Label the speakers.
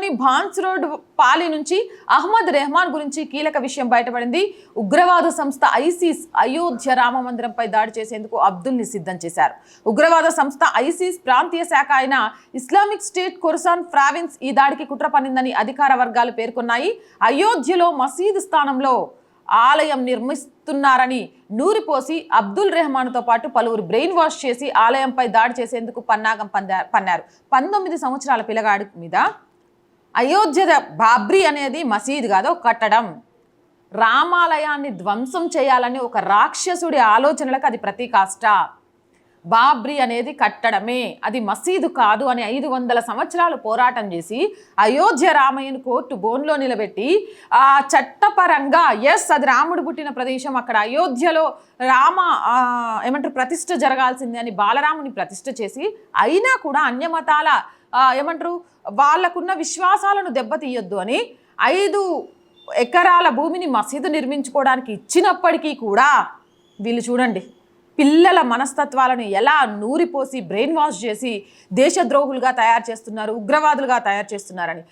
Speaker 1: గుజరాత్లోని భాన్స్ రోడ్ పాలి నుంచి అహ్మద్ రెహమాన్ గురించి కీలక విషయం బయటపడింది. ఉగ్రవాద సంస్థ ఐసిస్ అయోధ్య రామ మందిరంపై దాడి చేసేందుకు అబ్దుల్ని సిద్ధం చేశారు. ఉగ్రవాద సంస్థ ఐసిస్ ప్రాంతీయ శాఖ అయిన ఇస్లామిక్ స్టేట్ ఖురాసాన్ ప్రావిన్స్ ఈ దాడికి కుట్ర పన్నిందని అధికార వర్గాలు పేర్కొన్నాయి. అయోధ్యలో మసీదు స్థానంలో ఆలయం నిర్మిస్తున్నారని నూరిపోసి అబ్దుల్ రెహమాన్తో పాటు పలువురు బ్రెయిన్ వాష్ చేసి ఆలయంపై దాడి చేసేందుకు పన్నాగం పన్నారు. 19 సంవత్సరాల పిల్లగాడి మీద అయోధ్య బాబ్రీ అనేది మసీదు కాదు, కట్టడం. రామాలయాన్ని ధ్వంసం చేయాలని ఒక రాక్షసుడి ఆలోచనలకు అది ప్రతీకాష్ట. బాబ్రీ అనేది కట్టడమే, అది మసీదు కాదు అని 500 సంవత్సరాలు పోరాటం చేసి అయోధ్య రామయ్యను కోర్టు బోన్లో నిలబెట్టి ఆ చట్టపరంగా అది రాముడు పుట్టిన ప్రదేశం, అక్కడ అయోధ్యలో ప్రతిష్ఠ జరగాల్సిందే అని బాలరాముని ప్రతిష్ఠ చేసి అయినా కూడా అన్యమతాల వాళ్ళకున్న విశ్వాసాలను దెబ్బతీయొద్దు అని 5 ఎకరాల భూమిని మసీదు నిర్మించుకోవడానికి ఇచ్చినప్పటికీ కూడా వీళ్ళు చూడండి పిల్లల మనస్తత్వాలను ఎలా నూరిపోసి బ్రెయిన్ వాష్ చేసి దేశద్రోహులుగా తయారు చేస్తున్నారు, ఉగ్రవాదులుగా తయారు చేస్తున్నారని.